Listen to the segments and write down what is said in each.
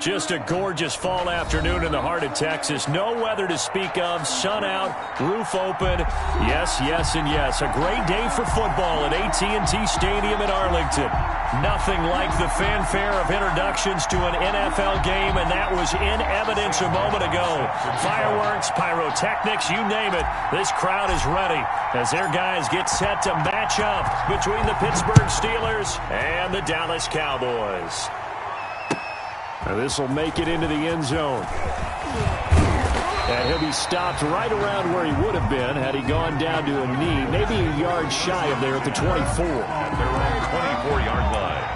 Just a gorgeous fall afternoon in the heart of Texas. No weather to speak of. Sun out, roof open. Yes, yes, and yes. A great day for football at AT&T Stadium in Arlington. Nothing like the fanfare of introductions to an NFL game, and that was in evidence a moment ago. Fireworks, pyrotechnics, you name it. This crowd is ready as their guys get set to match up between the Pittsburgh Steelers and the Dallas Cowboys. Now this will make it into the end zone. And he'll be stopped right around where he would have been had he gone down to a knee, maybe a yard shy of there at the 24. At their own 24-yard line.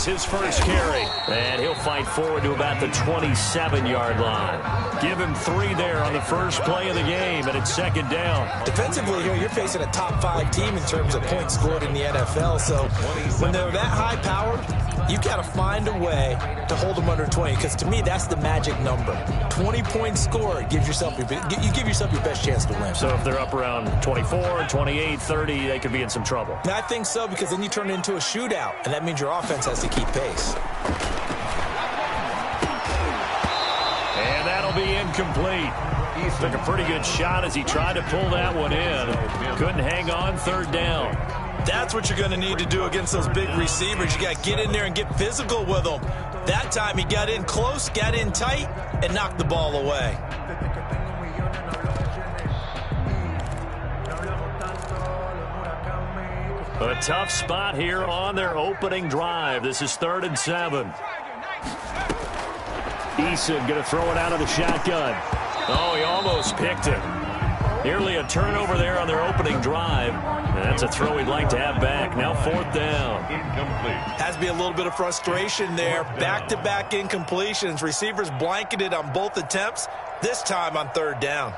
His first carry, and he'll fight forward to about the 27-yard line. Give him 3 there on the first play of the game, and it's second down. Defensively here, you're facing a top-5 team in terms of points scored in the NFL, so when they're that high-powered, you got to find a way to hold them under 20, because to me, that's the magic number. 20 points scored, you give yourself your best chance to win. So if they're up around 24, 28, 30, they could be in some trouble. I think so, because then you turn it into a shootout, and that means your offense has to keep pace. And that'll be incomplete. He took a pretty good shot as he tried to pull that one in. Couldn't hang on, third down. That's what you're going to need to do against those big receivers. You got to get in there and get physical with them. That time he got in close, got in tight, and knocked the ball away. A tough spot here on their opening drive. This is 3rd and 7. Eason going to throw it out of the shotgun. Oh, he almost picked it. Nearly a turnover there on their opening drive. And that's a throw he'd like to have back. Now 4th down. Incomplete. Has to be a little bit of frustration there. Back-to-back incompletions. Receivers blanketed on both attempts. This time on 3rd down.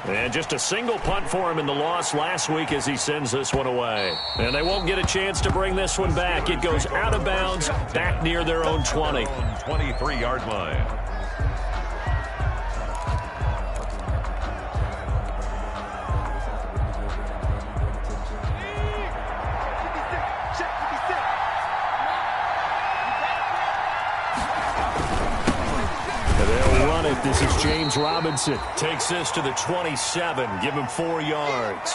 And just a single punt for him in the loss last week as he sends this one away. And they won't get a chance to bring this one back. It goes out of bounds back near their own 20. 23-yard line. This is James Robinson. Takes this to the 27. Give him 4 yards.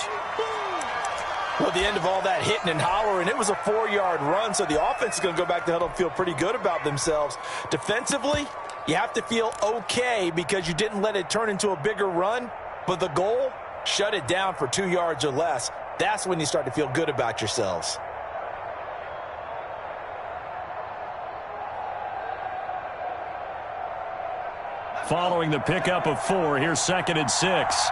Well, the end of all that hitting and hollering, it was a 4-yard run, so the offense is going to go back to huddle and feel pretty good about themselves. Defensively, you have to feel okay because you didn't let it turn into a bigger run, but the goal, shut it down for 2 yards or less. That's when you start to feel good about yourselves. Following the pickup of 4, here's 2nd and 6.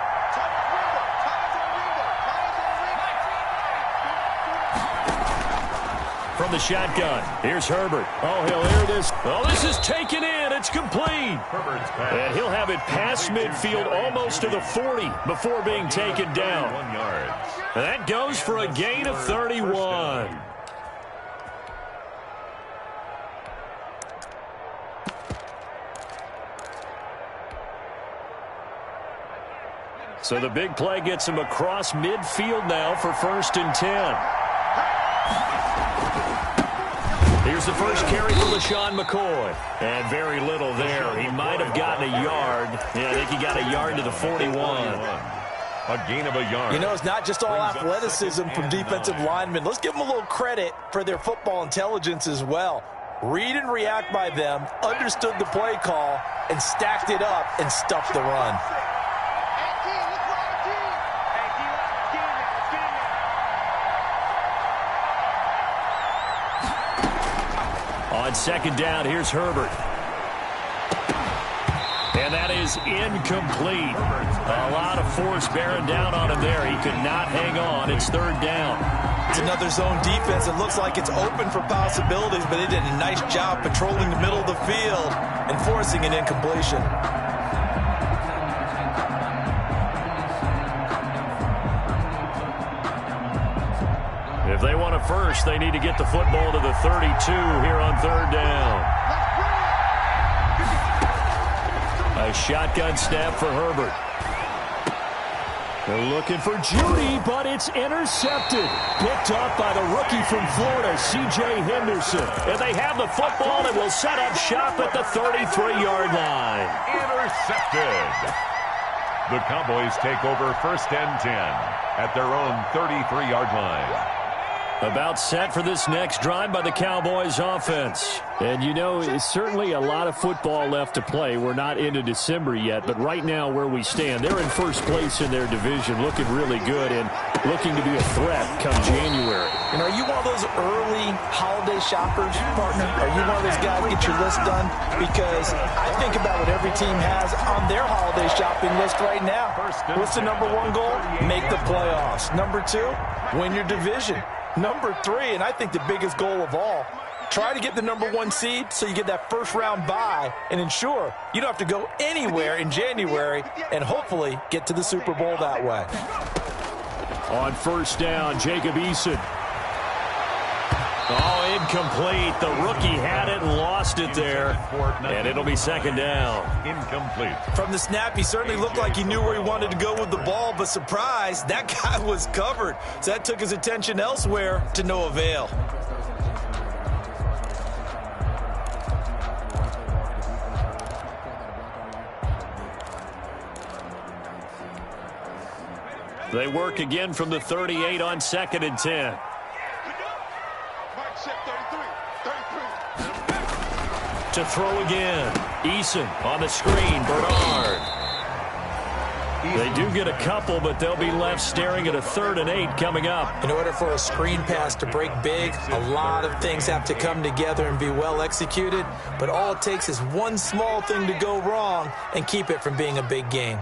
From the shotgun, here's Herbert. Oh, he'll air this. Oh, this is taken in. It's complete. And he'll have it past midfield almost to the 40 before being taken down. 1 yard. And that goes for a gain of 31. So the big play gets him across midfield now for 1st and 10. Here's the first carry for LaShawn McCoy. And very little there. He might have gotten a yard. Yeah, I think he got a yard to the 41. A gain of a yard. You know, it's not just all athleticism from defensive linemen. Let's give them a little credit for their football intelligence as well. Read and react by them, understood the play call, and stacked it up and stuffed the run. On 2nd down, here's Herbert. And that is incomplete. A lot of force bearing down on him there. He could not hang on. It's 3rd down. It's another zone defense. It looks like it's open for possibilities, but they did a nice job patrolling the middle of the field and forcing an incompletion. If they want a first, they need to get the football to the 32 here on third down. A shotgun snap for Herbert. They're looking for Judy, but it's intercepted. Picked up by the rookie from Florida, C.J. Henderson. And they have the football and will set up shop at the 33-yard line. Intercepted. The Cowboys take over 1st and 10 at their own 33-yard line. About set for this next drive by the Cowboys offense. And, you know, it's certainly a lot of football left to play. We're not into December yet, but right now where we stand, they're in first place in their division, looking really good and looking to be a threat come January. And are you one of those early holiday shoppers, partner? Are you one of those guys get your list done? Because I think about what every team has on their holiday shopping list right now. What's the number one goal? Make the playoffs. Number two, win your division. Number three, and I think the biggest goal of all, try to get the number one seed so you get that first round bye and ensure you don't have to go anywhere in January and hopefully get to the Super Bowl that way. On first down, Jacob Eason. Oh, incomplete. The rookie had it and lost it there. And it'll be second down. Incomplete. From the snap, he certainly looked like he knew where he wanted to go with the ball, but surprise, that guy was covered. So that took his attention elsewhere to no avail. They work again from the 38 on 2nd and 10. To throw again. Eason on the screen. Bernard. They do get a couple, but they'll be left staring at a 3rd and 8 coming up. In order for a screen pass to break big, a lot of things have to come together and be well executed, but all it takes is one small thing to go wrong and keep it from being a big game.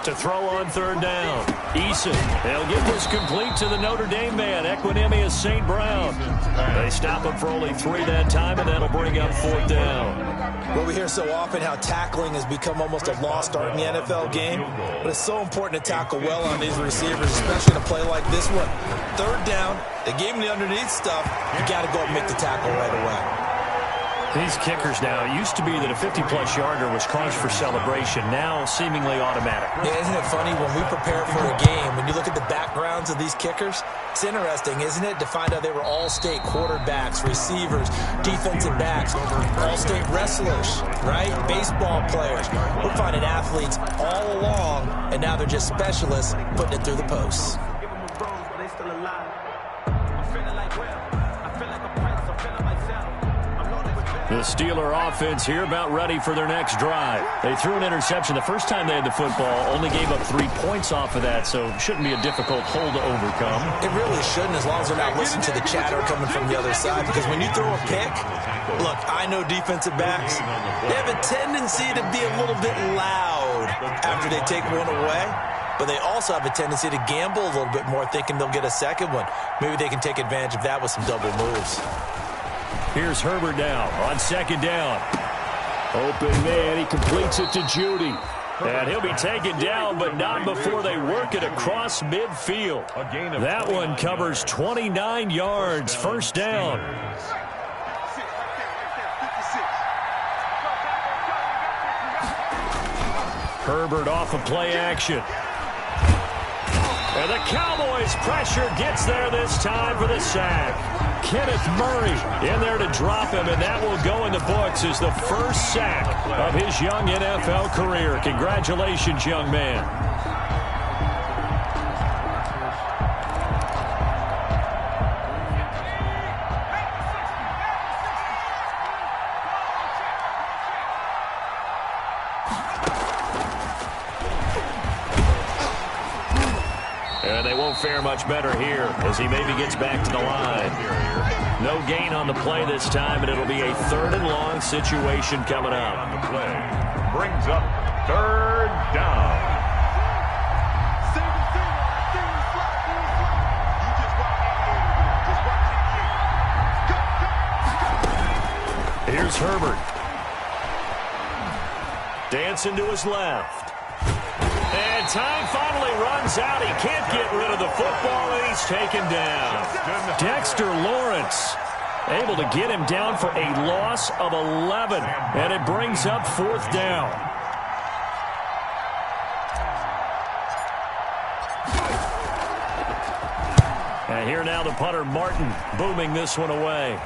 To throw on 3rd down. Eason. They'll get this complete to the Notre Dame man, Equinemius St. Brown. They stop him for only 3 that time, and that'll bring up 4th down. Well, we hear so often how tackling has become almost a lost art in the NFL game, but it's so important to tackle well on these receivers, especially in a play like this one. 3rd down, they gave him the underneath stuff. You got to go up and make the tackle right away. These kickers now, it used to be that a 50-plus yarder was cause for celebration, now seemingly automatic. Yeah, isn't it funny when we prepare for a game, when you look at the backgrounds of these kickers, it's interesting, isn't it, to find out they were all-state quarterbacks, receivers, defensive backs, all-state wrestlers, right? Baseball players. We're finding athletes all along, and now they're just specialists putting it through the posts. The Steeler offense here about ready for their next drive. They threw an interception the first time they had the football, only gave up 3 points off of that, so it shouldn't be a difficult hole to overcome. It really shouldn't, as long as they're not listening to the chatter coming from the other side, because when you throw a pick, look, I know defensive backs, they have a tendency to be a little bit loud after they take one away, but they also have a tendency to gamble a little bit more, thinking they'll get a second one. Maybe they can take advantage of that with some double moves. Here's Herbert now on 2nd down. Open man, he completes it to Judy. And he'll be taken down, but not before they work it across midfield. That one covers 29 yards, 1st down. Herbert off of play action. And the Cowboys pressure gets there this time for the sack. Kenneth Murray in there to drop him, and that will go in the books as the first sack of his young NFL career. Congratulations, young man. And they won't fare much better here as he maybe gets back to the line. No gain on the play this time, and it'll be a 3rd and long situation coming up. On the play. Brings up 3rd down. Wilson to his left. And time finally runs out. He can't get rid of the football, and he's taken down. Dexter Lawrence able to get him down for a loss of 11, and it brings up 4th down. And here now the punter, Martin, booming this one away.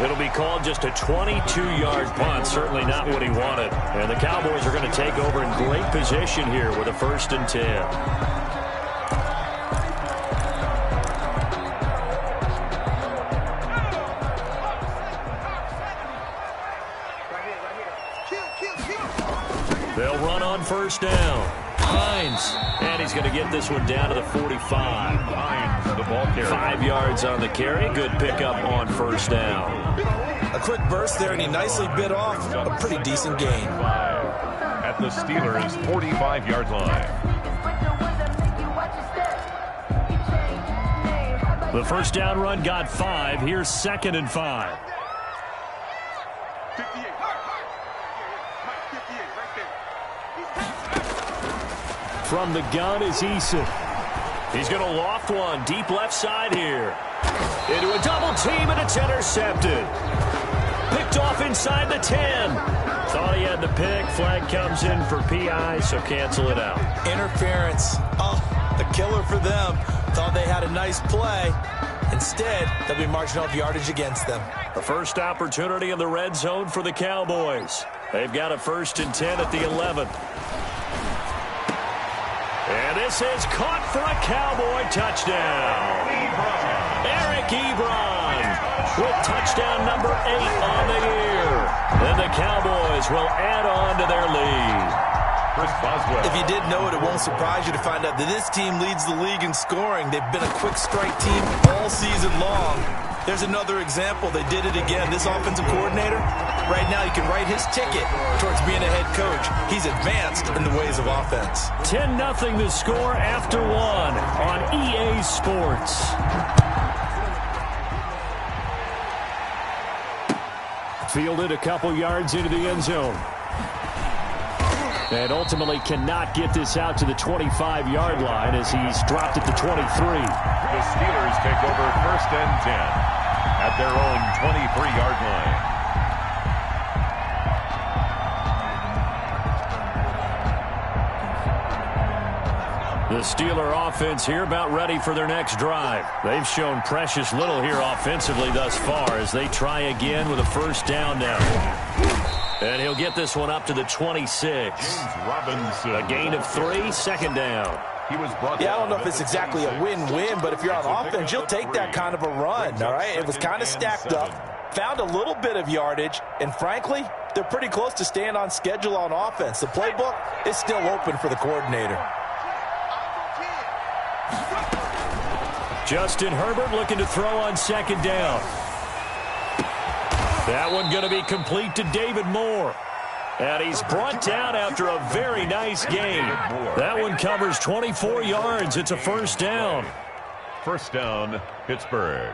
It'll be called just a 22-yard punt. Certainly not what he wanted. And the Cowboys are going to take over in great position here with a 1st and 10. They'll run on 1st down. Hines, and he's going to get this one down to the 45. Hines, the ball carrier. 5 yards on the carry. Good pickup on 1st down. A quick burst there, and he nicely bit off a pretty decent gain. At the Steelers' 45-yard line. The 1st down run got 5. Here's 2nd and 5. From the gun is Eason. He's going to loft one deep left side here. Into a double team, and it's intercepted. Picked off inside the 10. Thought he had the pick. Flag comes in for PI, so cancel it out. Interference. Oh, the killer for them. Thought they had a nice play. Instead, they'll be marching off yardage against them. The first opportunity in the red zone for the Cowboys. They've got a 1st and 10 at the 11. And this is caught for a Cowboy touchdown. Eric Ebron with touchdown number 8 on the year. And the Cowboys will add on to their lead. If you didn't know it, it won't surprise you to find out that this team leads the league in scoring. They've been a quick strike team all season long. There's another example. They did it again. This offensive coordinator, right now, he can write his ticket towards being a head coach. He's advanced in the ways of offense. 10-0 the score after 1 on EA Sports. Fielded a couple yards into the end zone. And ultimately cannot get this out to the 25-yard line as he's dropped at the 23. The Steelers take over 1st and 10 at their own 23-yard line. The Steeler offense here about ready for their next drive. They've shown precious little here offensively thus far as they try again with a 1st down now. And he'll get this one up to the 26. A gain of 3, 2nd down. I don't know if it's exactly a win-win, but if you're on offense, you'll take that kind of a run, all right? It was kind of stacked up, found a little bit of yardage, and frankly, they're pretty close to staying on schedule on offense. The playbook is still open for the coordinator. Justin Herbert looking to throw on 2nd down. That one going to be complete to David Moore. And he's brought down after a very nice gain. That one covers 24 yards. It's a 1st down. 1st down, Pittsburgh.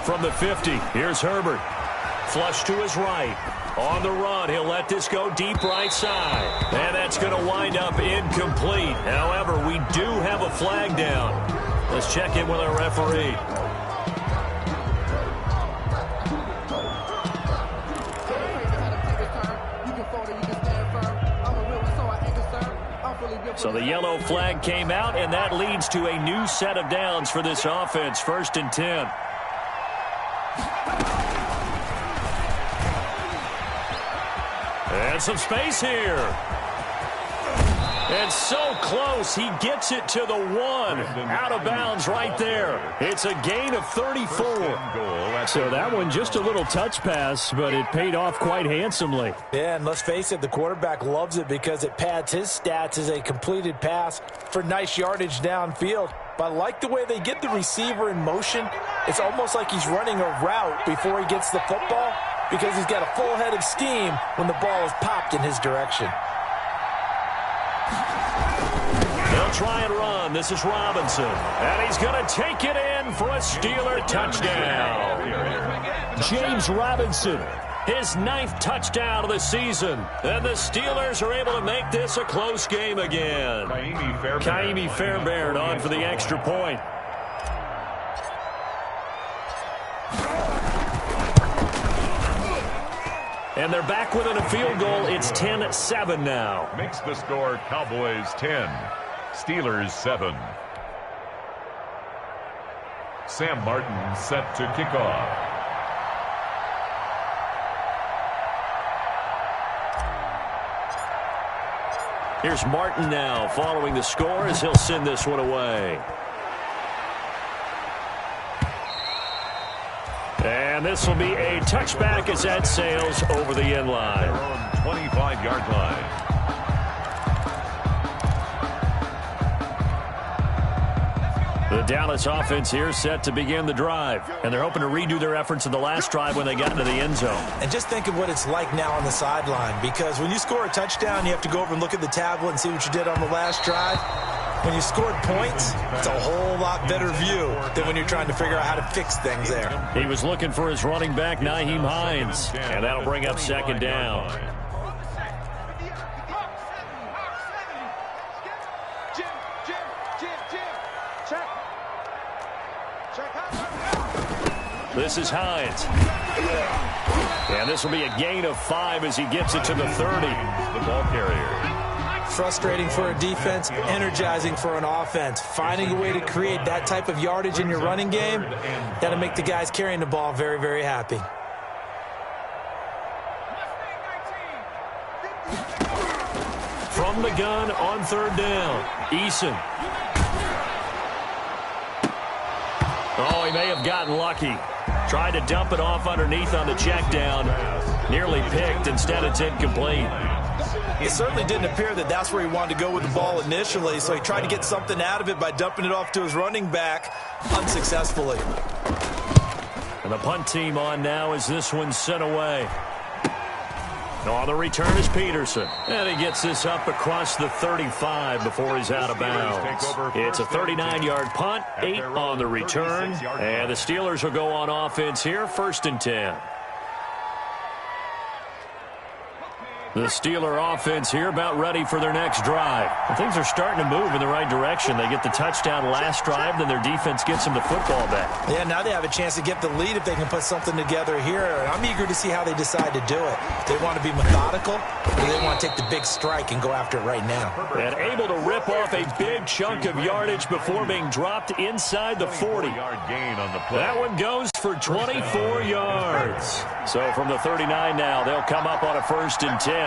From the 50, here's Herbert. Flush to his right. On the run, he'll let this go deep right side. And that's going to wind up incomplete. However, we do have a flag down. Let's check in with our referee. So the yellow flag came out, and that leads to a new set of downs for this offense. 1st and 10. And some space here. And so close, he gets it to the 1. Out of bounds right there. It's a gain of 34. So that one just a little touch pass, but it paid off quite handsomely. Yeah, and let's face it, the quarterback loves it because it pads his stats as a completed pass for nice yardage downfield. But I like the way they get the receiver in motion. It's almost like he's running a route before he gets the football. because he's got a full head of steam when the ball is popped in his direction. They'll try and run. This is Robinson. And he's going to take it in for a Steeler touchdown. James Robinson, his 9th touchdown of the season. And the Steelers are able to make this a close game again. Kaimi Fairbairn on for the extra point. And they're back within a field goal. It's 10-7 now. Makes the score Cowboys 10, Steelers 7. Sam Martin set to kick off. Here's Martin now following the score as he'll send this one away. And this will be a touchback as that sails over the end line. Their own 25-yard line. The Dallas offense here set to begin the drive. And they're hoping to redo their efforts in the last drive when they got into the end zone. And just think of what it's like now on the sideline, because when you score a touchdown, you have to go over and look at the tablet and see what you did on the last drive. When you scored points, it's a whole lot better view than when you're trying to figure out how to fix things there. He was looking for his running back, Nyheim Hines, and that'll bring up second down. This is Hines. And this will be a gain of 5 as he gets it to the 30. The ball carrier. Frustrating for a defense, energizing for an offense. Finding a way to create that type of yardage in your running game, that'll make the guys carrying the ball very, very happy. From the gun on 3rd down, Eason. Oh, he may have gotten lucky. Tried to dump it off underneath on the check down. Nearly picked. Instead, it's incomplete. It certainly didn't appear that that's where he wanted to go with the ball initially, so he tried to get something out of it by dumping it off to his running back unsuccessfully. And the punt team on now as this one's sent away. On the return is Peterson. And he gets this up across the 35 before he's out of bounds. It's a 39-yard punt, 8 on the return. And the Steelers will go on offense here, 1st and 10. The Steeler offense here about ready for their next drive. And things are starting to move in the right direction. They get the touchdown last drive, then their defense gets them the football back. Yeah, now they have a chance to get the lead if they can put something together here. And I'm eager to see how they decide to do it. They want to be methodical, or they want to take the big strike and go after it right now. And able to rip off a big chunk of yardage before being dropped inside the 40. Gain on the play. That one goes for 24 yards. So from the 39 now, they'll come up on a 1st and 10.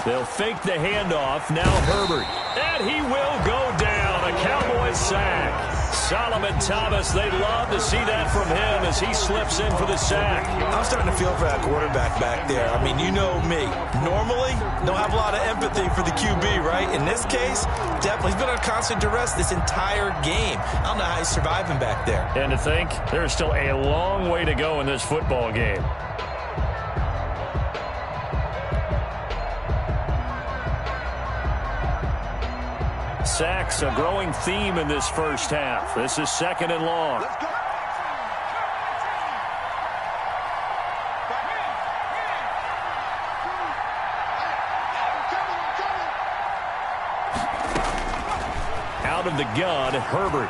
They'll fake the handoff. Now Herbert. And he will go down. A Cowboys sack. Solomon Thomas, they'd love to see that from him as he slips in for the sack. I'm starting to feel for that quarterback back there. I mean, you know me. Normally, don't have a lot of empathy for the QB, right? In this case, definitely. He's been on constant duress this entire game. I don't know how he's surviving back there. And to think, there's still a long way to go in this football game. Sacks, a growing theme in this first half. This is 2nd and long. Out of the gun, Herbert.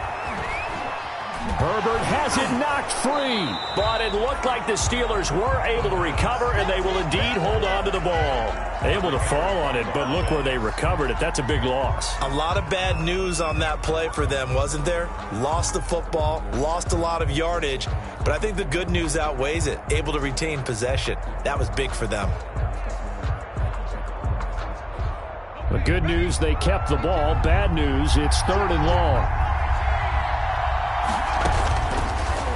Herbert has it knocked free, but it looked like the Steelers were able to recover, and they will indeed hold on to the ball. Able to fall on it, but look where they recovered it. That's a big loss. A lot of bad news on that play for them, wasn't there? Lost the football, lost a lot of yardage, but I think the good news outweighs it. Able to retain possession. That was big for them. The good news, they kept the ball. Bad news, it's 3rd and long.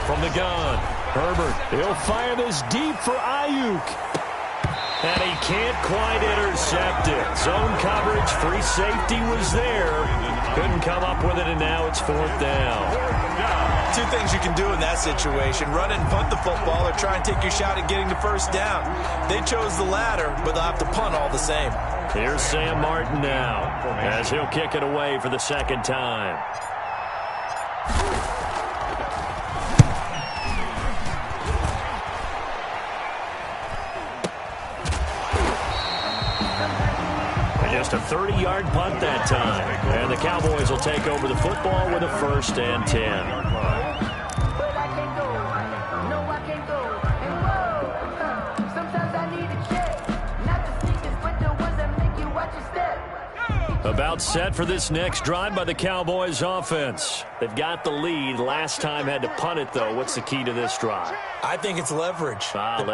From the gun, Herbert. He'll fire this deep for Ayuk. And he can't quite intercept it. Zone coverage, free safety was there. Couldn't come up with it, and now it's 4th down. Two things you can do in that situation. Run and punt the football or try and take your shot at getting the first down. They chose the latter, but they'll have to punt all the same. Here's Sam Martin now as he'll kick it away for the second time. Just a 30-yard punt that time. And the Cowboys will take over the football with a 1st and 10. About set for this next drive by the Cowboys offense. They've got the lead. Last time had to punt it, though. What's the key to this drive? I think it's leverage.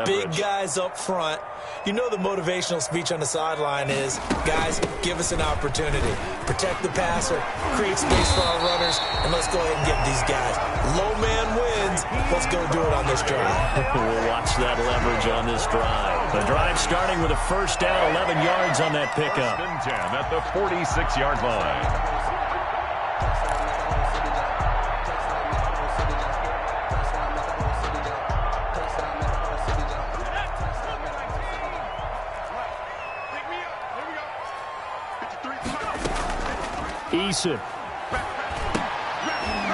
Big guys up front. You know the motivational speech on the sideline is, guys, give us an opportunity. Protect the passer, create space for our runners, and let's go ahead and get these guys. Low man wins. Let's go do it on this drive. We'll watch that leverage on this drive. The drive starting with a 1st down, 11 yards on that pickup. 1st and 10 at the 46-yard line. Eason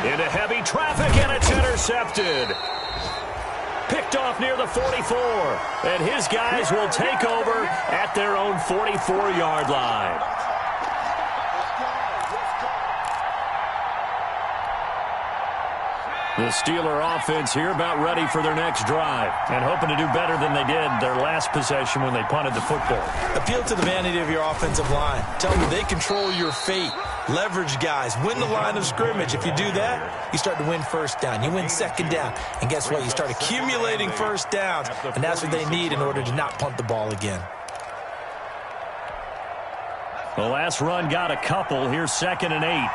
into heavy traffic, and it's intercepted. Picked off near the 44, and his guys will take over at their own 44-yard line. The Steeler offense here about ready for their next drive and hoping to do better than they did their last possession when they punted the football. Appeal to the vanity of your offensive line. Tell them they control your fate. Leverage guys. Win the line of scrimmage. If you do that, you start to win 1st down. You win 2nd down. And guess what? You start accumulating 1st downs. And that's what they need in order to not punt the ball again. The last run got a couple. Here's 2nd and 8.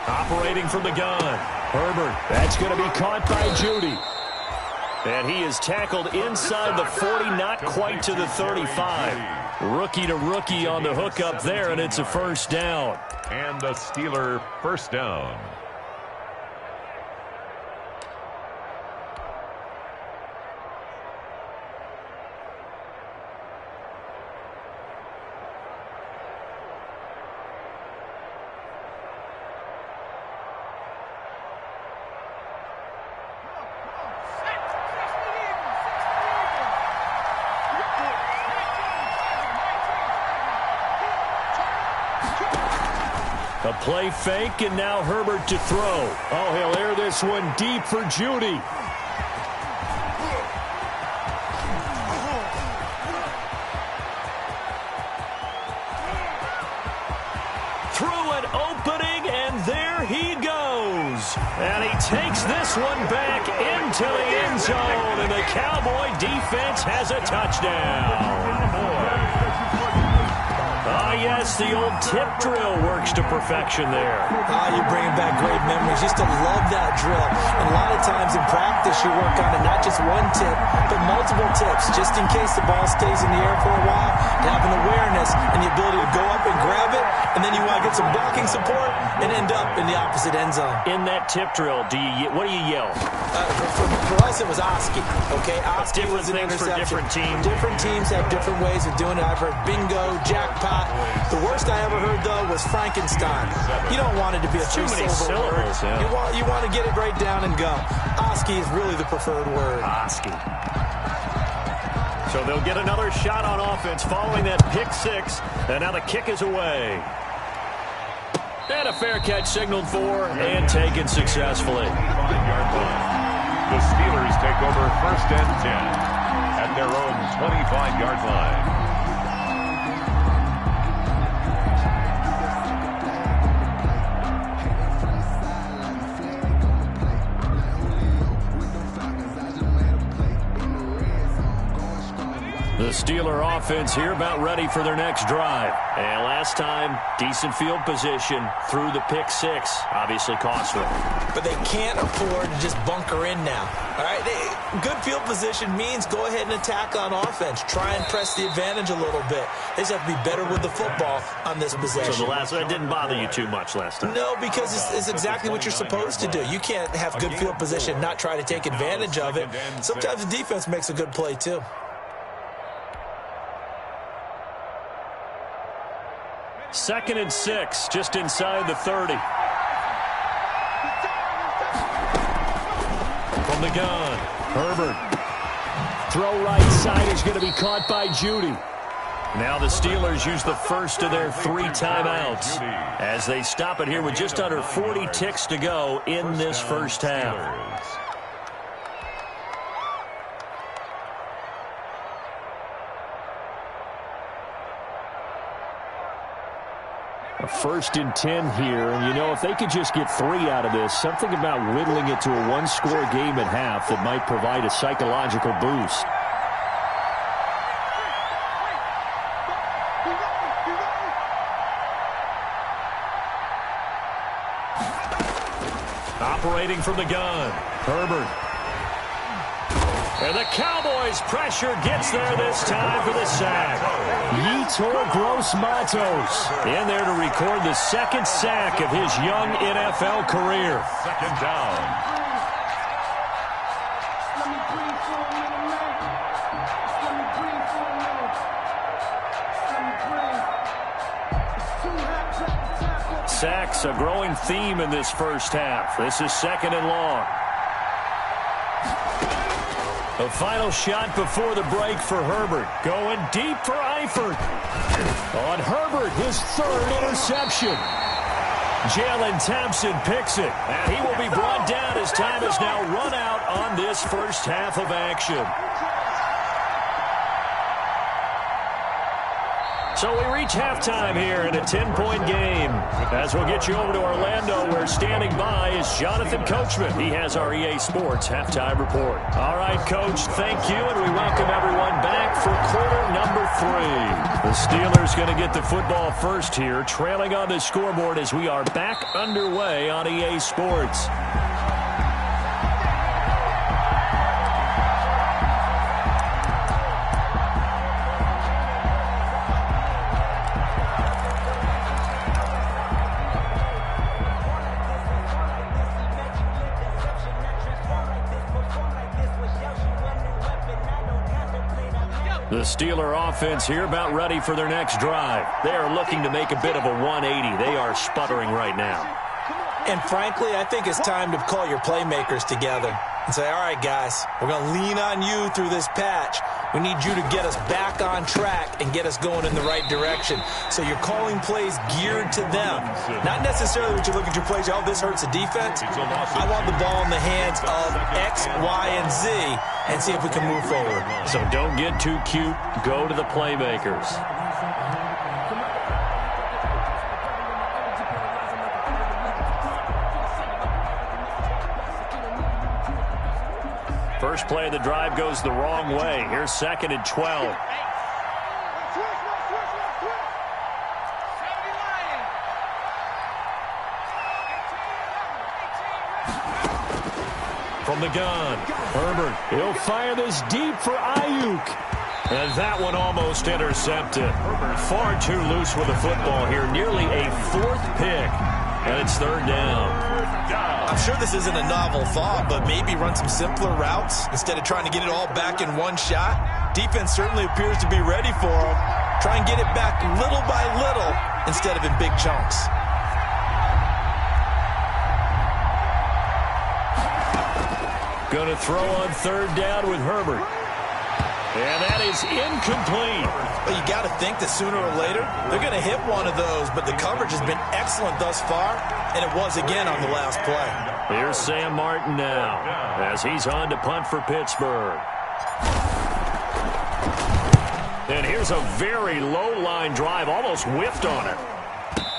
Operating from the gun. Herbert. That's going to be caught by Judy. And he is tackled inside the 40, not quite to the 35. Rookie to rookie on the hookup there, and it's a 1st down. And a Steeler 1st down. A play fake, and now Herbert to throw. Oh, he'll air this one deep for Judy. Through an opening, and there he goes. And he takes this one back into the end zone, and the Cowboy defense has a touchdown. Yes, the old tip drill works to perfection there. You're bringing back great memories. Used to love that drill. And a lot of times in practice, you work on it, not just one tip, but multiple tips, just in case the ball stays in the air for a while, to have an awareness and the ability to go up and grab it, and then you want to get some blocking support and end up in the opposite end zone. In that tip drill, what do you yell? For us, it was Oski. Okay, Oski was an interception. For different teams. Different teams have different ways of doing it. I've heard bingo, jackpot. The worst I ever heard, though, was Frankenstein. You don't want it to be a three-syllable word. Yeah. You want to get it right down and go. Oski is really the preferred word. Oski. So they'll get another shot on offense following that pick six, and now the kick is away. And a fair catch signaled for and taken successfully. The Steelers take over 1st and 10 at their own 25-yard line. The Steeler offense here about ready for their next drive. And last time, decent field position through the pick six. Obviously costly. But they can't afford to just bunker in now. All right, good field position means go ahead and attack on offense. Try and press the advantage a little bit. They just have to be better with the football on this possession. So the last one didn't bother you too much last time? No, because it's exactly what you're supposed to do. You can't have good field position and not try to take advantage of it. Sometimes the defense makes a good play, too. Second and 6, just inside the 30. From the gun, Herbert. Throw right side is going to be caught by Judy. Now the Steelers use the first of their 3 timeouts as they stop it here with just under 40 ticks to go in this first half. A 1st and 10 here, and you know, if they could just get 3 out of this, something about whittling it to a 1-score game at half that might provide a psychological boost. Operating from the gun, Herbert. And the Cowboys' pressure gets there this time for the sack. Yetur Gross-Matos in there to record the 2nd sack of his young NFL career. 2nd down. Sacks a growing theme in this first half. This is 2nd and long. The final shot before the break for Herbert. Going deep for Eifert. On Herbert, his 3rd interception. Jalen Thompson picks it. And he will be brought down as time has now run out on this first half of action. So we reach halftime here in a 10-point game. As we'll get you over to Orlando, where standing by is Jonathan Coachman. He has our EA Sports halftime report. All right, Coach, thank you, and we welcome everyone back for quarter number 3. The Steelers going to get the football first here, trailing on the scoreboard as we are back underway on EA Sports. The Steeler offense here about ready for their next drive. They are looking to make a bit of a 180. They are sputtering right now. And frankly, I think it's time to call your playmakers together and say, all right, guys, we're going to lean on you through this patch. We need you to get us back on track and get us going in the right direction. So you're calling plays geared to them. Not necessarily what you look at your plays, oh, this hurts the defense. I want the ball in the hands of X, Y, and Z and see if we can move forward. So don't get too cute. Go to the playmakers. First play of the drive goes the wrong way. Here's 2nd and 12. From the gun, Herbert. He'll fire this deep for Ayuk. And that one almost intercepted. Far too loose with the football here. Nearly a 4th pick. And it's 3rd down. I'm sure this isn't a novel thought, but maybe run some simpler routes instead of trying to get it all back in one shot. Defense certainly appears to be ready for them. Try and get it back little by little instead of in big chunks. Going to throw on 3rd down with Herbert. And that is incomplete. Well, you got to think that sooner or later they're going to hit one of those, but the coverage has been excellent thus far, and it was again on the last play. Here's Sam Martin now as he's on to punt for Pittsburgh. And here's a very low line drive, almost whiffed on it.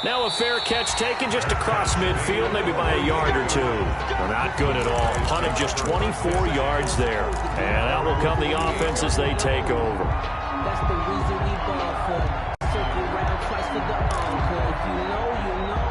Now a fair catch taken just across midfield, maybe by a yard or two. Well, not good at all. Punted just 24 yards there. And out will come the offense as they take over. That's the reason we ball for. Circle round twice for the encore. If you know, you know.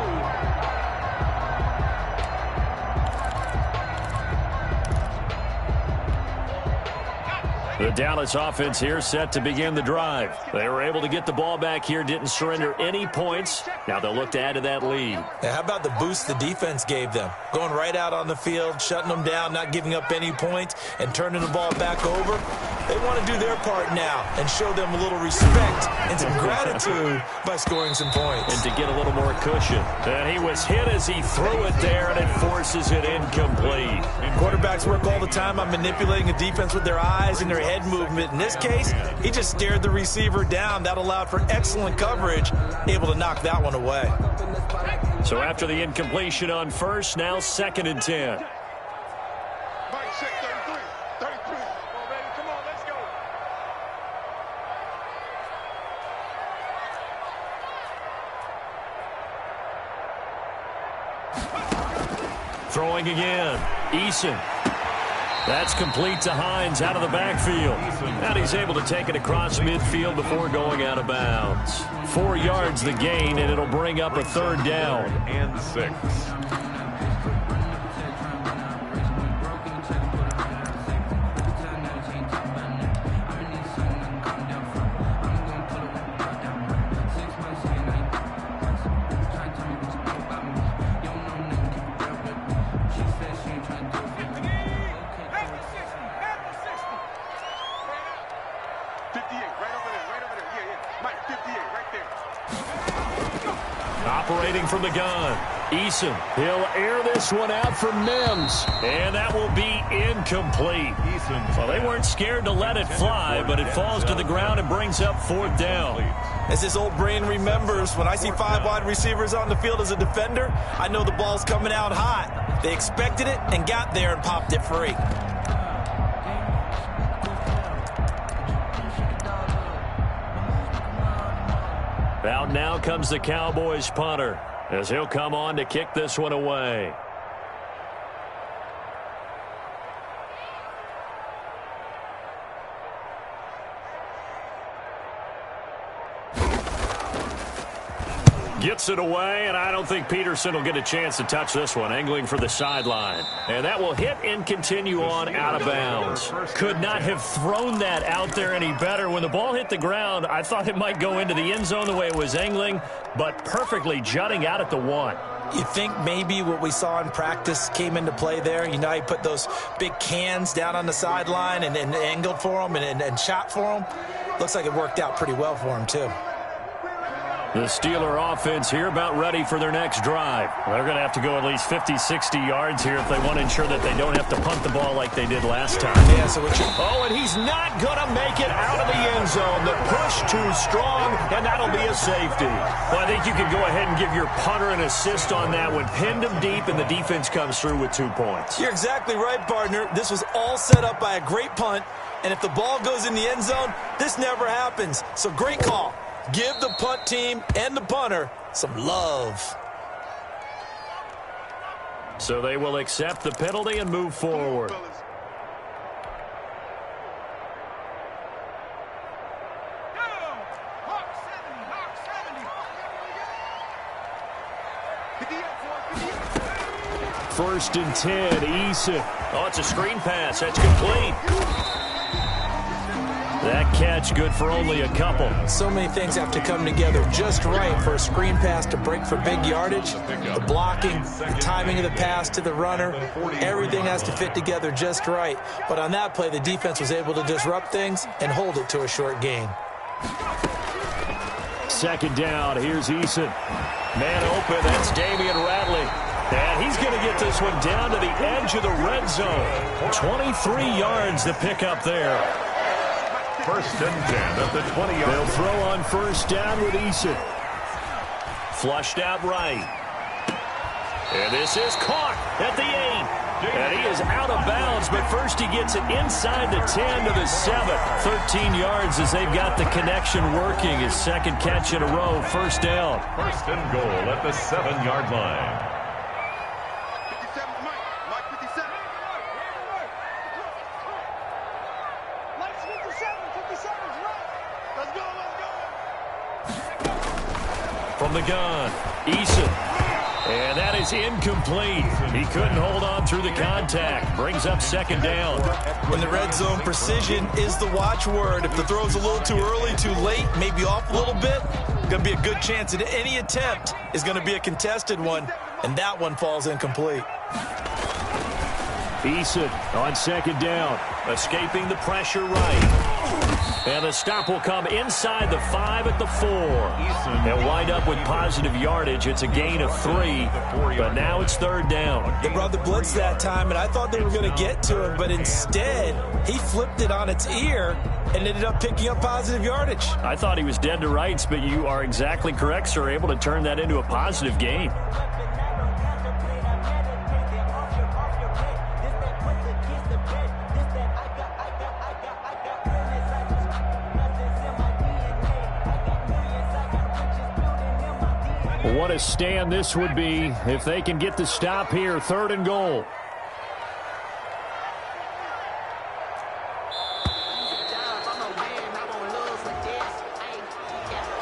The Dallas offense here set to begin the drive. They were able to get the ball back here, didn't surrender any points. Now they'll look to add to that lead. Now, how about the boost the defense gave them? Going right out on the field, shutting them down, not giving up any points, and turning the ball back over. They want to do their part now and show them a little respect and some gratitude by scoring some points. And to get a little more cushion. And he was hit as he threw it there, and it forces it incomplete. Quarterbacks work all the time on manipulating a defense with their eyes and their head movement. In this case, he just stared the receiver down. That allowed for excellent coverage, able to knock that one away. So after the incompletion on first, now 2nd and 10. Throwing again. Eason. That's complete to Hines out of the backfield. And he's able to take it across midfield before going out of bounds. 4 yards the gain, and it'll bring up a 3rd down. And 6. Operating from the gun. Eason. He'll air this one out for Mims. And that will be incomplete. Well, they weren't scared to let it fly, but it falls to the ground and brings up 4th down. As this old brain remembers, when I see 5 wide receivers on the field as a defender, I know the ball's coming out hot. They expected it and got there and popped it free. Out now comes the Cowboys punter, as he'll come on to kick this one away. Gets it away, and I don't think Peterson will get a chance to touch this one. Angling for the sideline. And that will hit and continue on out of bounds. Could not have thrown that out there any better. When the ball hit the ground, I thought it might go into the end zone the way it was angling, but perfectly jutting out at the 1. You think maybe what we saw in practice came into play there? You know, he put those big cans down on the sideline and angled for them and shot for them. Looks like it worked out pretty well for him, too. The Steeler offense here about ready for their next drive. They're going to have to go at least 50, 60 yards here if they want to ensure that they don't have to punt the ball like they did last time. Yeah, so oh, and he's not going to make it out of the end zone. The push too strong, and that'll be a safety. Well, I think you could go ahead and give your punter an assist on that one. Pinned him deep, and the defense comes through with 2 points. You're exactly right, partner. This was all set up by a great punt, and if the ball goes in the end zone, this never happens. So great call. Give the punt team and the punter some love. So they will accept the penalty and move forward. First and 10, Eason. Oh, it's a screen pass. That's complete. That catch good for only a couple. So many things have to come together just right for a screen pass to break for big yardage. The blocking, the timing of the pass to the runner, everything has to fit together just right. But on that play, the defense was able to disrupt things and hold it to a short gain. 2nd down, here's Eason. Man open, that's Damian Radley. And he's going to get this one down to the edge of the red zone. 23 yards to pick up there. 1st and 10 at the 20-yard line. They'll throw on 1st down with Eason. Flushed out right. And this is caught at the 8. And he is out of bounds, but first he gets it inside the 10 to the 7. 13 yards as they've got the connection working. His second catch in a row, first down. First and goal at the 7-yard line. From the gun, Eason. And that is incomplete. He couldn't hold on through the contact. Brings up second down. In the red zone, precision is the watchword. If the throw's a little too early, too late, maybe off a little bit, going to be a good chance that any attempt is going to be a contested one, and that one falls incomplete. Eason on second down, escaping the pressure right. And the stop will come inside the 5 at the 4. They'll wind up with positive yardage. It's a gain of 3, but now it's third down. They brought the blitz that time, and I thought they were going to get to him, but instead he flipped it on its ear and ended up picking up positive yardage. I thought he was dead to rights, but you are exactly correct, sir. Able to turn that into a positive gain. What a stand this would be if they can get the stop here. Third and goal.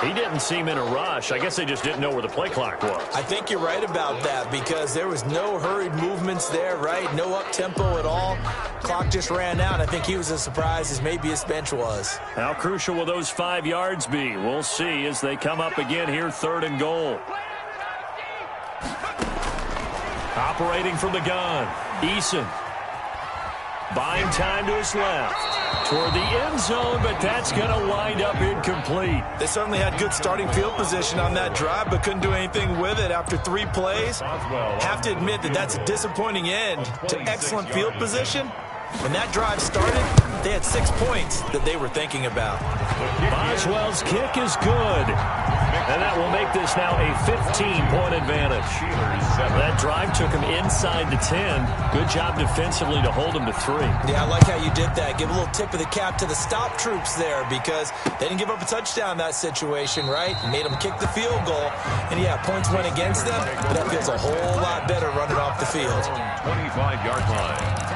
He didn't seem in a rush. I guess they just didn't know where the play clock was. I think you're right about that because there was no hurried movements there, right? No up-tempo at all. Clock just ran out. I think he was as surprised as maybe his bench was. How crucial will those 5 yards be? We'll see as they come up again here, third and goal. Operating from the gun, Eason. Buying time to his left. Toward the end zone, but that's going to wind up incomplete. They certainly had good starting field position on that drive, but couldn't do anything with it after 3 plays. Have to admit that that's a disappointing end to excellent field position. When that drive started, they had 6 points that they were thinking about. Boswell's kick is good. And that will make this now a 15-point advantage. That drive took him inside the 10. Good job defensively to hold him to 3. Yeah, I like how you did that. Give a little tip of the cap to the stop troops there because they didn't give up a touchdown in that situation, right? Made them kick the field goal. And, yeah, points went against them, but that feels a whole lot better running off the field. 25-yard line.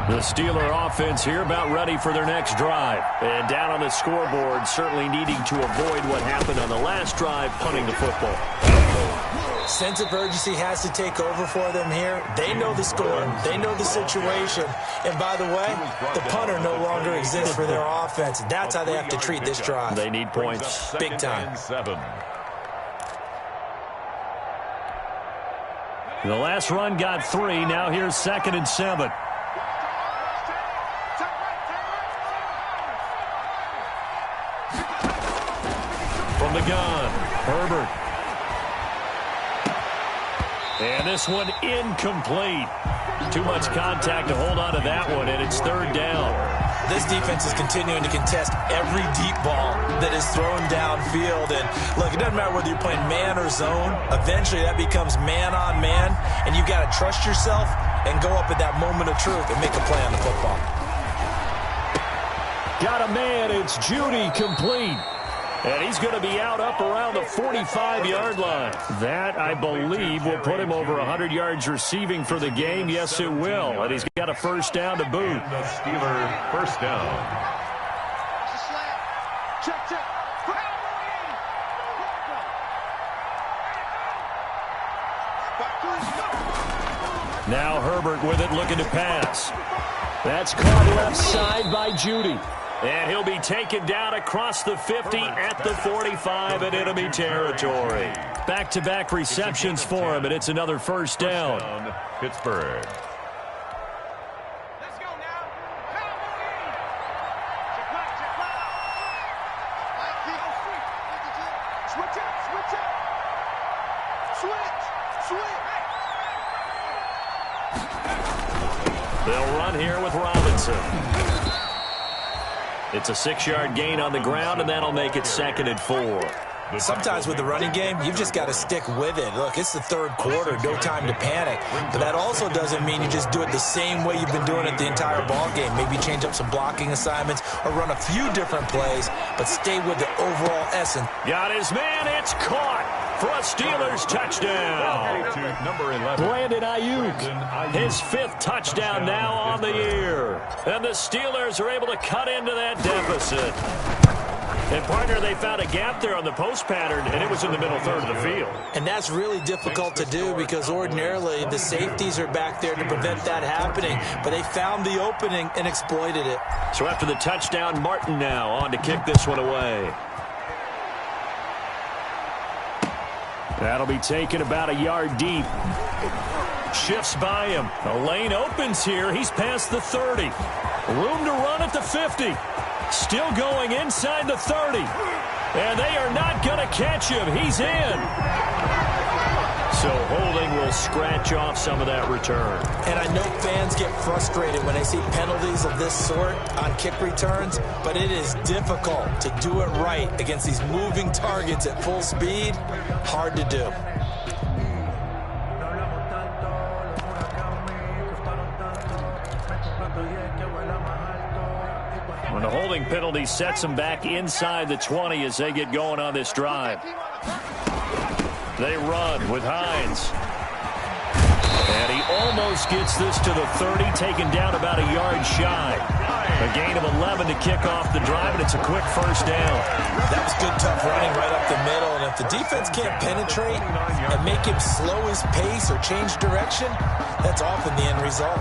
The Steeler offense here about ready for their next drive. And down on the scoreboard, certainly needing to avoid what happened on the last drive, punting the football. Sense of urgency has to take over for them here. They know the score. They know the situation. And by the way, the punter no longer exists for their offense. That's how they have to treat this drive. They need points. Big time. The last run got 3. Now here's 2nd and 7. From the gun, Herbert. And this one incomplete. Too much contact to hold on to that one, and it's third down. This defense is continuing to contest every deep ball that is thrown downfield. And, look, it doesn't matter whether you're playing man or zone. Eventually, that becomes man-on-man, and you've got to trust yourself and go up at that moment of truth and make a play on the football. Got a man. It's Judy, complete. And he's going to be out up around the 45-yard line. That, I believe, will put him over 100 yards receiving for the game. Yes, it will. And he's got a first down to boot. And the Steeler first down. Now Herbert with it, looking to pass. That's caught left side by Judy. And he'll be taken down across the 50 at the 45 in enemy territory. Back-to-back receptions for him, and it's another first down. Pittsburgh. Let's go now. Switch up. They'll run here with Robinson. It's a 6-yard gain on the ground, and that'll make it 2nd and 4. Sometimes with the running game, you've just got to stick with it. Look, it's the third quarter, no time to panic. But that also doesn't mean you just do it the same way you've been doing it the entire ball game. Maybe change up some blocking assignments or run a few different plays, but stay with the overall essence. Got his man. It's caught for a Steelers touchdown. Number 11. Brandon Ayuk, his 5th touchdown now on the year. And the Steelers are able to cut into that deficit. And, partner, they found a gap there on the post pattern, and it was in the middle third of the field. And that's really difficult to do because ordinarily the safeties are back there to prevent that happening. But they found the opening and exploited it. So after the touchdown, Martin now on to kick this one away. That'll be taken about a yard deep. Shifts by him. The lane opens here. He's past the 30. Room to run at the 50. Still going inside the 30. And they are not going to catch him. He's in. So holding will scratch off some of that return. And I know fans get frustrated when they see penalties of this sort on kick returns, but it is difficult to do it right against these moving targets at full speed. Hard to do. When the holding penalty sets them back inside the 20 as they get going on this drive. They run with Hines. And he almost gets this to the 30, taken down about a yard shy. A gain of 11 to kick off the drive, and it's a quick first down. That was good, tough running right up the middle. And if the defense can't penetrate and make him slow his pace or change direction, that's often the end result.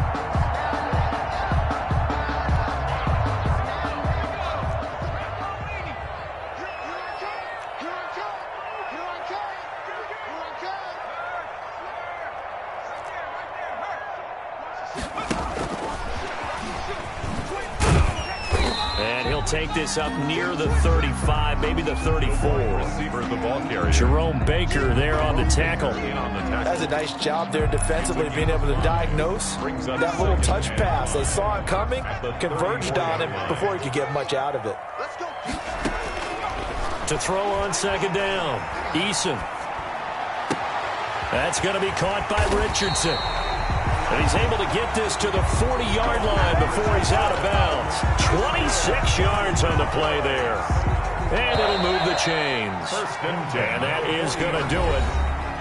Take this up near the 35, maybe the 34. Receiver, the ball carrier. Jerome Baker there on the tackle. That's a nice job there defensively, being able to diagnose that little touch pass. They saw it coming, converged on him before he could get much out of it. To throw on 2nd down, Eason. That's going to be caught by Richardson. And he's able to get this to the 40-yard line before he's out of bounds. 26 yards on the play there. And it'll move the chains. And that is going to do it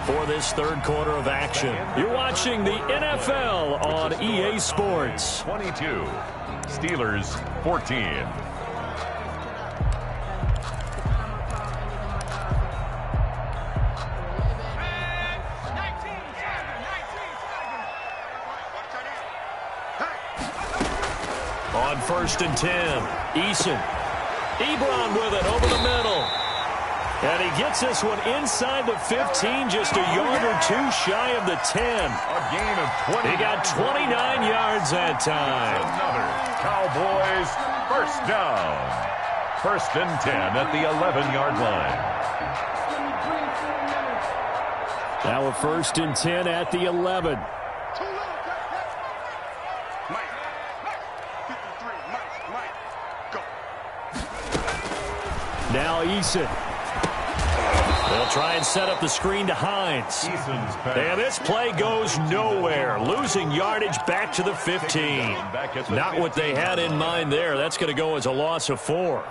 for this third quarter of action. You're watching the NFL on EA Sports. 22, Steelers 14. On 1st and 10, Eason. Ebron with it over the middle. And he gets this one inside the 15, just a yard or two shy of the 10. A gain of 20. He got 29 yards that time. Another Cowboys first down. 1st and 10 at the 11-yard line. Now a 1st and 10 at the 11. Now Eason. They'll try and set up the screen to Hines. And this play goes nowhere. Losing yardage back to the 15. Not what they had in mind there. That's going to go as a loss of 4.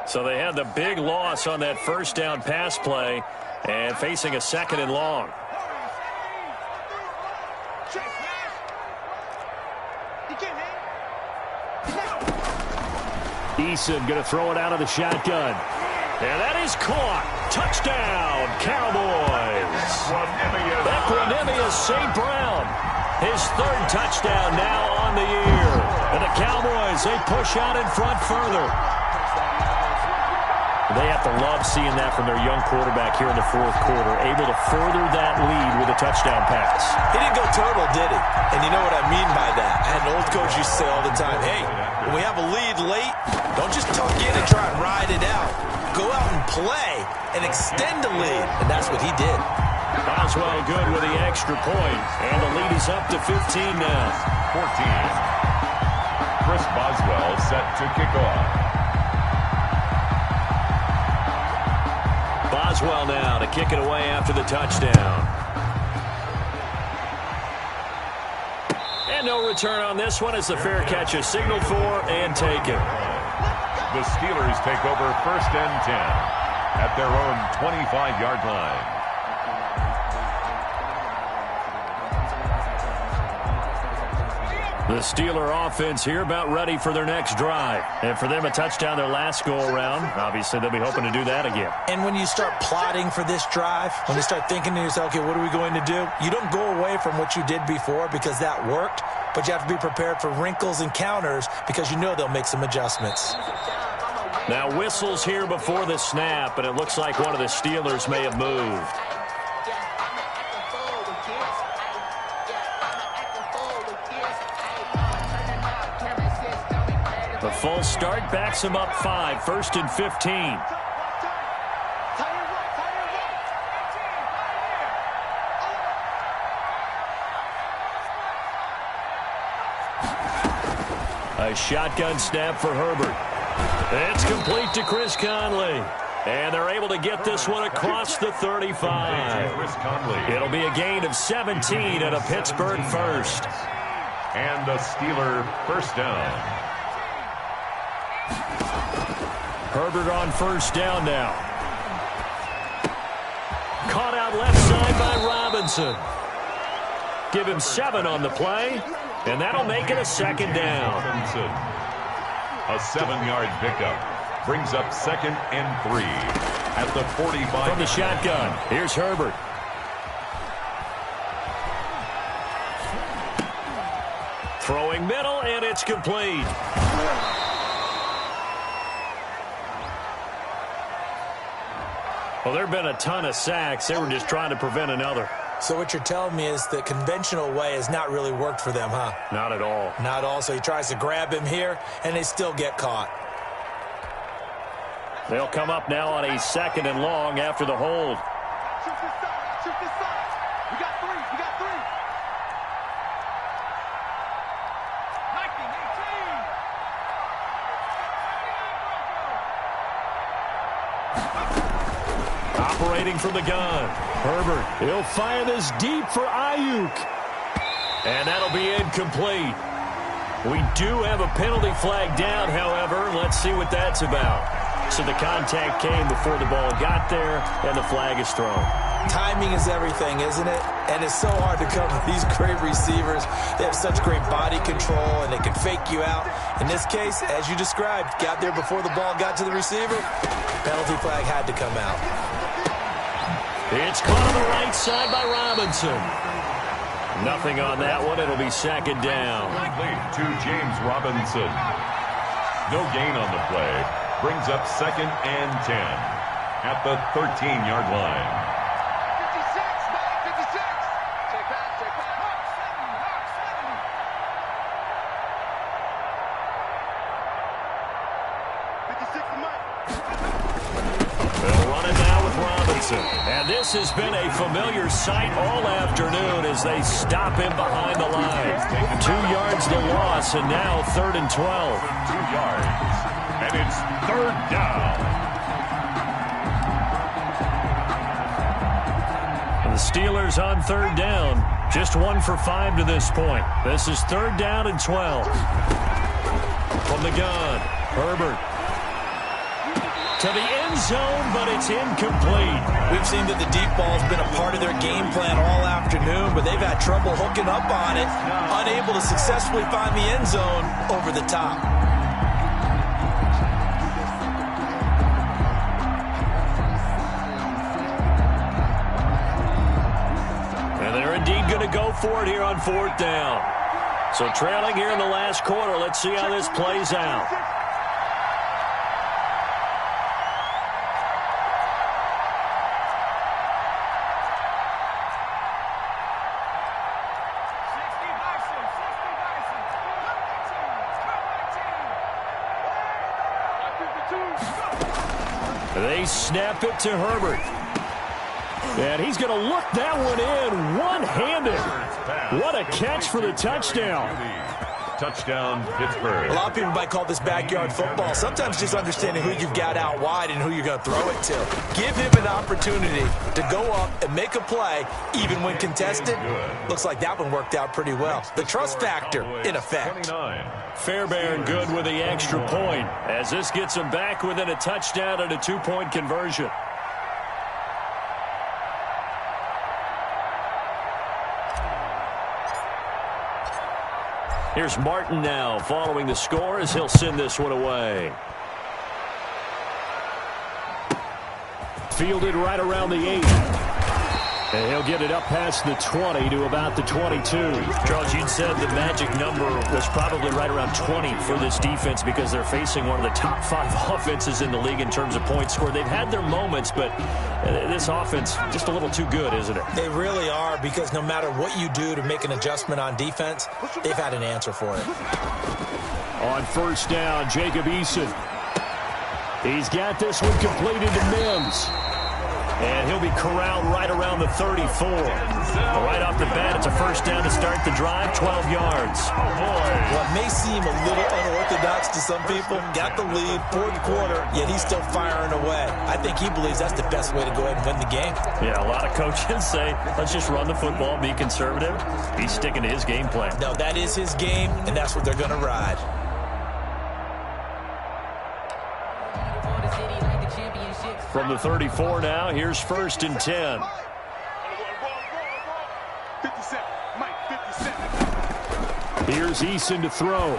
So they had the big loss on that first down pass play and facing a 2nd and long. Eason going to throw it out of the shotgun. And that is caught. Touchdown, Cowboys. Equanimous St. Brown. His 3rd touchdown now on the year. And the Cowboys, they push out in front further. They have to love seeing that from their young quarterback here in the fourth quarter, able to further that lead with a touchdown pass. He didn't go turtle, did he? And you know what I mean by that. I had an old coach used to say all the time, hey, when we have a lead late, don't just tuck in and try and ride it out. Go out and play and extend the lead. And that's what he did. Boswell good with the extra point, and the lead is up to 15 now. 14. Chris Boswell set to kick off. Boswell now to kick it away after the touchdown. And no return on this one as the fair catch is signaled for and taken. The Steelers take over 1st and 10 at their own 25-yard line. The Steeler offense here about ready for their next drive. And for them, a touchdown their last go-around. Obviously, they'll be hoping to do that again. And when you start plotting for this drive, when you start thinking to yourself, okay, what are we going to do? You don't go away from what you did before because that worked, but you have to be prepared for wrinkles and counters because you know they'll make some adjustments. Now, whistles here before the snap, and it looks like one of the Steelers may have moved. The full start backs him up 5, 1st and 15. A shotgun snap for Herbert. It's complete to Chris Conley. And they're able to get this one across the 35. It'll be a gain of 17 and a Pittsburgh first. And a Steeler first down. Herbert on first down now. Caught out left side by Robinson. Give him 7 on the play, and that'll make it a second down. A 7-yard pickup brings up 2nd and 3 at the 45. From the shotgun, here's Herbert. Throwing middle, and it's complete. Well, there have been a ton of sacks. They were just trying to prevent another. So what you're telling me is the conventional way has not really worked for them, huh? Not at all. Not at all. So he tries to grab him here, and they still get caught. They'll come up now on a 2nd and long after the hold. Shoot this side. We got 3. We got 3. 19, 18. Operating from the gun. Herbert, he'll fire this deep for Ayuk. And that'll be incomplete. We do have a penalty flag down, however. Let's see what that's about. So the contact came before the ball got there, and the flag is thrown. Timing is everything, isn't it? And it's so hard to cover these great receivers. They have such great body control, and they can fake you out. In this case, as you described, got there before the ball got to the receiver. Penalty flag had to come out. It's caught on the right side by Robinson. Nothing on that one. It'll be 2nd down. To James Robinson. No gain on the play. Brings up 2nd and 10 at the 13-yard line. 56, Mike, 56. Take back, take back. Mark 7, 56 to Mike. They'll run it now with Robinson. And this has been a familiar sight all afternoon as they stop him behind the line. 2 yards the loss, and now 3rd and 12. 2 yards. And it's 3rd down. The Steelers on 3rd down. Just 1 for 5 to this point. This is 3rd down and 12. From the gun, Herbert. To the end zone, but it's incomplete. We've seen that the deep ball has been a part of their game plan all afternoon, but they've had trouble hooking up on it, unable to successfully find the end zone over the top. And they're indeed going to go for it here on 4th down. So trailing here in the last quarter, let's see how this plays out. They snap it to Herbert. And he's going to look that one in one-handed. What a catch for the touchdown. Touchdown, Pittsburgh. A lot of people might call this backyard football. Sometimes just understanding who you've got out wide and who you're going to throw it to. Give him an opportunity to go up and make a play, even when contested. Looks like that one worked out pretty well. The trust factor in effect. Fairbairn good with the extra point, as this gets him back within a touchdown and a two-point conversion. Here's Martin now following the score as he'll send this one away. Fielded right around the 8. And he'll get it up past the 20 to about the 22. Charles, you'd said the magic number was probably right around 20 for this defense because they're facing one of the top 5 offenses in the league in terms of points scored. They've had their moments, but this offense just a little too good, isn't it? They really are, because no matter what you do to make an adjustment on defense, they've had an answer for it. On first down, Jacob Eason. He's got this one completed to Mims. And he'll be corralled right around the 34. Right off the bat, it's a first down to start the drive, 12 yards. Oh, boy. Well, it may seem a little unorthodox to some people. Got the lead, fourth quarter, yet he's still firing away. I think he believes that's the best way to go ahead and win the game. Yeah, a lot of coaches say, let's just run the football, be conservative. He's sticking to his game plan. No, that is his game, and that's what they're going to ride. From the 34 now, here's first and 10. 57, Mike, 57. Here's Eason to throw.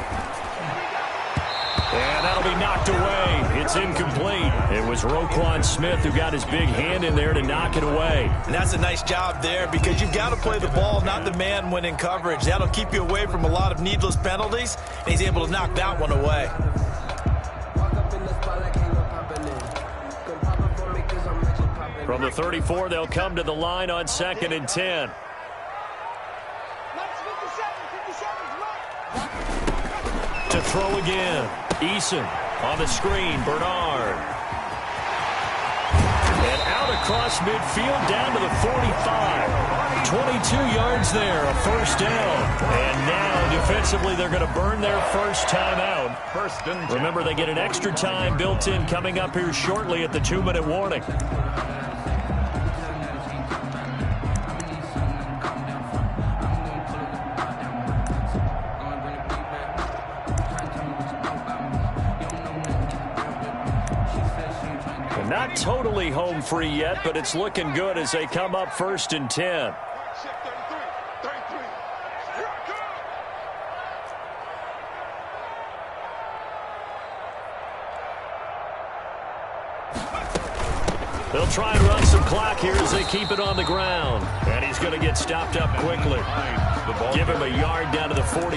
And that'll be knocked away. It's incomplete. It was Roquan Smith who got his big hand in there to knock it away. And that's a nice job there, because you've got to play the ball, not the man when in coverage. That'll keep you away from a lot of needless penalties, and he's able to knock that one away. From the 34, they'll come to the line on 2nd and 10. To throw again. Eason on the screen. Bernard. And out across midfield down to the 45. 22 yards there, a first down. And now defensively they're going to burn their first time out. First and 10. Remember, they get an extra time built in coming up here shortly at the 2-minute warning. Not totally home free yet, but it's looking good as they come up first and 10. They'll try and run some clock here as they keep it on the ground. And he's going to get stopped up quickly. Give him a yard down to the 43.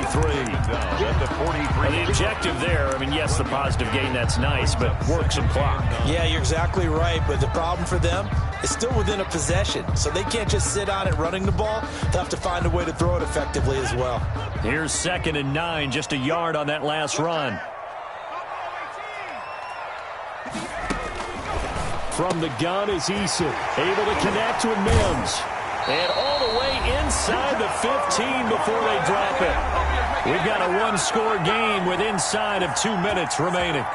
And the objective there, I mean, yes, the positive gain, that's nice, but work some clock. Yeah, you're exactly right, but the problem for them is still within a possession, so they can't just sit on it running the ball. They'll have to find a way to throw it effectively as well. Here's 2nd and 9, just a yard on that last run. From the gun is Eason, able to connect with Mims. And all the way inside the 15 before they drop it. We've got a one-score game with inside of 2 minutes remaining.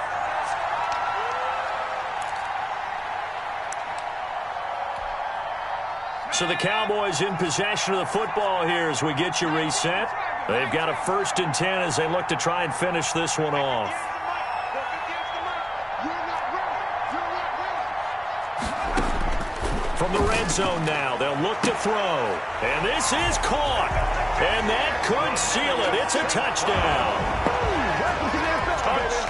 So the Cowboys in possession of the football here as we get you reset. They've got a first and 10 as they look to try and finish this one off. From the red zone now, they'll look to throw. And this is caught. And that could seal it. It's a touchdown.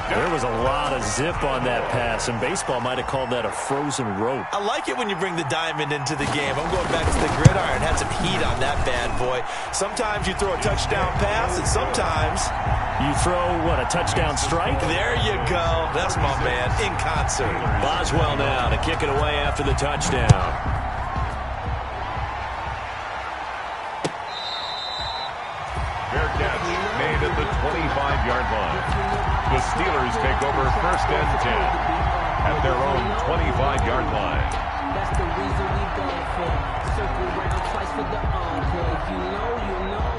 There was a lot of zip on that pass, and baseball might have called that a frozen rope. I like it when you bring the diamond into the game. I'm going back to the gridiron. Had some heat on that bad boy. Sometimes you throw a touchdown pass, and sometimes you throw, what, a touchdown strike? There you go. That's my man, in concert. Boswell now to kick it away after the touchdown. Fair catch made at the 25-yard line. The Steelers take over first and 10. at their own 25-yard line. That's the reason we ball for. Circle round twice for the encore. If you know, you know.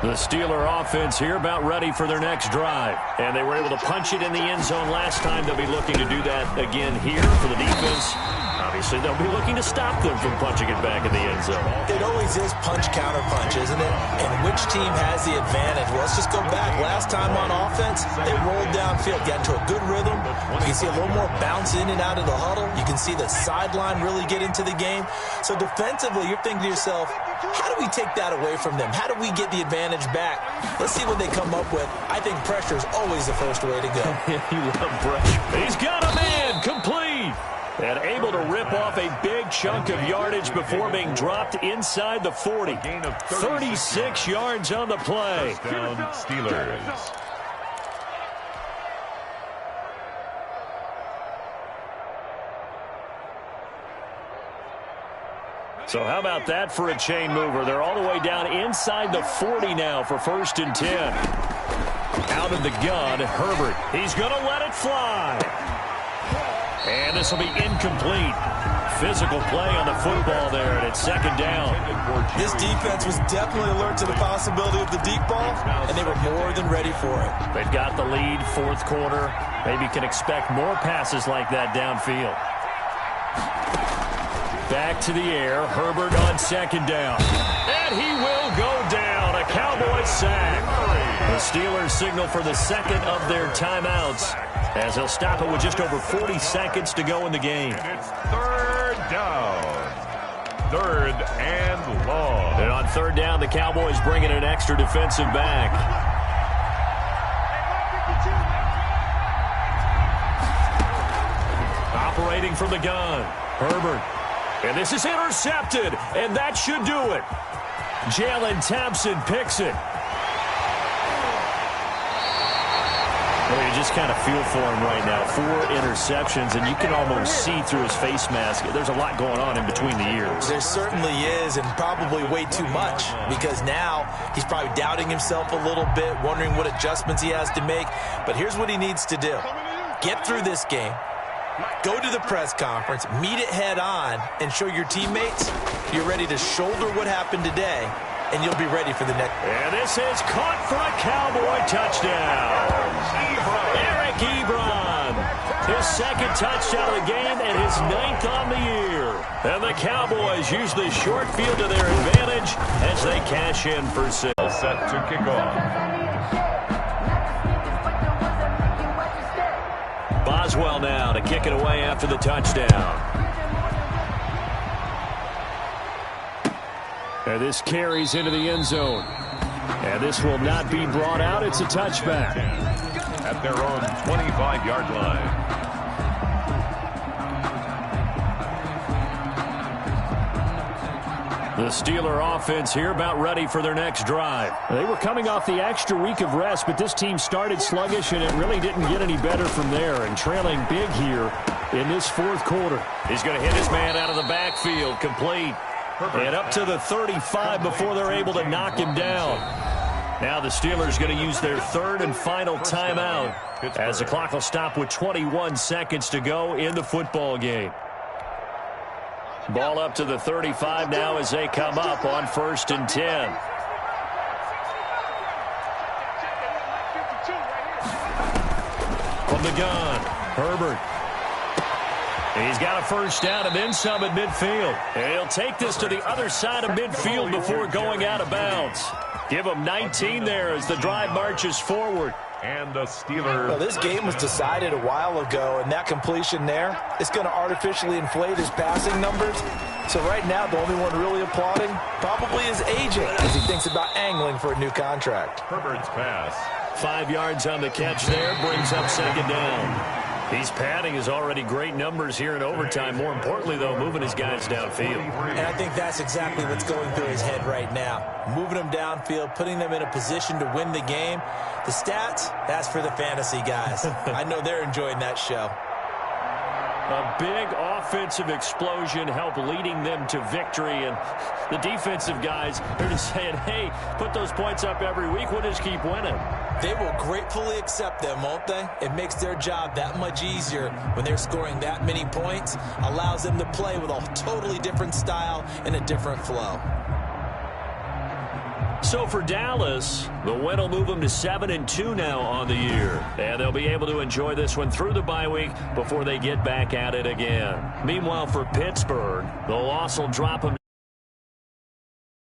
The Steeler offense here about ready for their next drive. And they were able to punch it in the end zone last time. They'll be looking to do that again here for the defense. Obviously, they'll be looking to stop them from punching it back in the end zone. It always is punch-counter-punch, isn't it? And which team has the advantage? Well, let's just go back. Last time on offense, they rolled downfield, got into a good rhythm. You can see a little more bounce in and out of the huddle. You can see the sideline really get into the game. So defensively, you're thinking to yourself, how do we take that away from them? How do we get the advantage back? Let's see what they come up with. I think pressure is always the first way to go. You love pressure. He's got a man complete. And able to rip off a big chunk of yardage before being dropped inside the 40. 36 yards on the play. Touchdown, Steelers. So how about that for a chain mover? They're all the way down inside the 40 now for 1st and 10. Out of the gun, Herbert. He's going to let it fly. And this will be incomplete. Physical play on the football there, and it's 2nd down. This defense was definitely alert to the possibility of the deep ball, and they were more than ready for it. They've got the lead, 4th quarter. Maybe can expect more passes like that downfield. Back to the air, Herbert on 2nd down. And he will go down, a Cowboys sack. The Steelers signal for the 2nd of their timeouts, as they'll stop it with just over 40 seconds to go in the game. And it's 3rd down. 3rd and long. And on 3rd down, the Cowboys bring in an extra defensive back. Operating from the gun, Herbert. And this is intercepted, and that should do it. Jalen Thompson picks it. Well, you just kind of feel for him right now. 4 interceptions, and you can almost see through his face mask. There's a lot going on in between the ears. There certainly is, and probably way too much, because now he's probably doubting himself a little bit, wondering what adjustments he has to make. But here's what he needs to do. Get through this game. Go to the press conference, meet it head on, and show your teammates you're ready to shoulder what happened today, and you'll be ready for the next. And this is caught for a Cowboy touchdown. Eric Ebron, his 2nd touchdown of the game and his 9th on the year. And the Cowboys use the short field to their advantage as they cash in for 6. Set to kick off. Boswell now to kick it away after the touchdown. And this carries into the end zone. And this will not be brought out. It's a touchback. At their own 25-yard line. The Steeler offense here about ready for their next drive. They were coming off the extra week of rest, but this team started sluggish, and it really didn't get any better from there. And trailing big here in this 4th quarter. He's going to hit his man out of the backfield, complete. And up to the 35 before they're able to knock him down. Now the Steelers going to use their 3rd and final timeout as the clock will stop with 21 seconds to go in the football game. Ball up to the 35 now as they come up on 1st and 10. From the gun, Herbert. He's got a 1st down and then some at midfield. And he'll take this to the other side of midfield before going out of bounds. Give him 19 there as the drive marches forward. And the Steelers. Well, this game was decided a while ago, and that completion there is going to artificially inflate his passing numbers. So right now, the only one really applauding probably is AJ as he thinks about angling for a new contract. Herbert's pass. 5 yards on the catch there, brings up 2nd down. He's padding his already great numbers here in overtime. More importantly, though, moving his guys downfield. And I think that's exactly what's going through his head right now. Moving them downfield, putting them in a position to win the game. The stats, that's for the fantasy guys. I know they're enjoying that show. A big offensive explosion helped leading them to victory. And the defensive guys are just saying, hey, put those points up every week. We'll just keep winning. They will gratefully accept them, won't they? It makes their job that much easier when they're scoring that many points. Allows them to play with a totally different style and a different flow. So for Dallas, the win will move them to 7-2 now on the year. And they'll be able to enjoy this one through the bye week before they get back at it again. Meanwhile, for Pittsburgh, the loss will drop them